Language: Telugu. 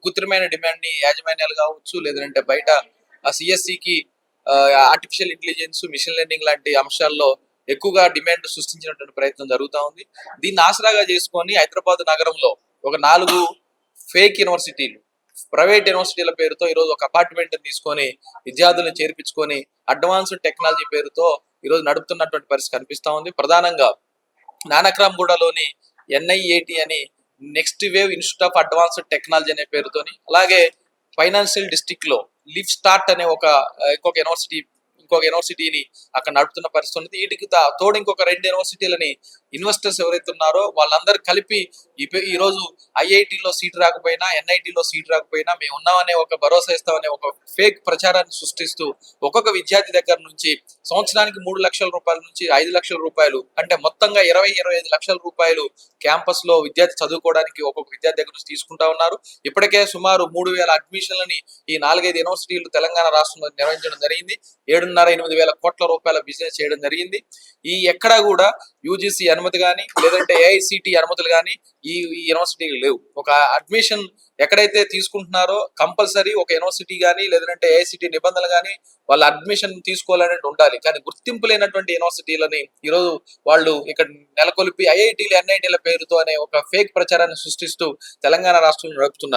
కృత్రిమైన డిమాండ్ ని యాజమాన్యాలు కావచ్చు, లేదంటే బయట సిఎస్సికి ఆర్టిఫిషియల్ ఇంటెలిజెన్స్, మిషన్ లెర్నింగ్ లాంటి అంశాల్లో ఎక్కువగా డిమాండ్ సృష్టించినటువంటి ప్రయత్నం జరుగుతూ ఉంది. దీన్ని ఆసరాగా చేసుకొని హైదరాబాద్ నగరంలో ఒక 4 ఫేక్ యూనివర్సిటీలు, ప్రైవేట్ యూనివర్సిటీల పేరుతో ఈరోజు ఒక అపార్ట్మెంట్ తీసుకొని విద్యార్థులను చేర్పించుకొని అడ్వాన్స్డ్ టెక్నాలజీ పేరుతో ఈరోజు నడుపుతున్నటువంటి పరిస్థితి కనిపిస్తా ఉంది. ప్రధానంగా నానక్రామ్గూడలోని ఎన్ఐఏటి అని next wave institute of advanced technology అనే పేరుతోని, అలాగే ఫైనాన్షియల్ డిస్ట్రిక్ట్ లో లివ్ స్టార్ట్ అనే ఇంకొక యూనివర్సిటీని అక్కడ నడుపుతున్న పరిస్థితి ఉంది. వీటికి తోడు ఇంకొక 2 యూనివర్సిటీలని ఇన్వెస్టర్స్ ఎవరైతే ఉన్నారో వాళ్ళందరూ కలిపి ఈ రోజు ఐఐటిలో సీట్ రాకపోయినా, ఎన్ఐటిలో సీట్ రాకపోయినా మేము ఉన్నామనే ఒక భరోసా ఇస్తామనే ఒక ఫేక్ ప్రచారాన్ని సృష్టిస్తూ ఒక్కొక్క విద్యార్థి దగ్గర నుంచి సంవత్సరానికి 3 లక్షల రూపాయల నుంచి 5 లక్షల రూపాయలు, అంటే మొత్తంగా 20-25 లక్షల రూపాయలు క్యాంపస్ లో విద్యార్థి చదువుకోవడానికి ఒక్కొక్క విద్యార్థి దగ్గర నుంచి తీసుకుంటా ఉన్నారు. ఇప్పటికే సుమారు 3,000 అడ్మిషన్లని ఈ 4-5 యూనివర్సిటీలు తెలంగాణ రాష్ట్రంలో నిర్వహించడం జరిగింది. 7,500-8,000 కోట్ల రూపాయల బిజినెస్ చేయడం జరిగింది. ఎక్కడా కూడా యూజీసీ అనుమతి కానీ, లేదంటే ఏఐసిటి అనుమతులు కానీ ఈ యూనివర్సిటీలు లేవు. ఒక అడ్మిషన్ ఎక్కడైతే తీసుకుంటున్నారో కంపల్సరీ ఒక యూనివర్సిటీ కానీ, లేదంటే ఏఐసిటి నిబంధనలు కానీ వాళ్ళ అడ్మిషన్ తీసుకోవాలనే ఉండాలి. కానీ గుర్తింపు లేనటువంటి యూనివర్సిటీలని ఈరోజు వాళ్ళు ఇక్కడ నెలకొల్పి ఐఐటీలు, ఎన్ఐటీల పేరుతో అనే ఒక ఫేక్ ప్రచారాన్ని సృష్టిస్తూ తెలంగాణ రాష్ట్రంలో నడుపుతున్నారు.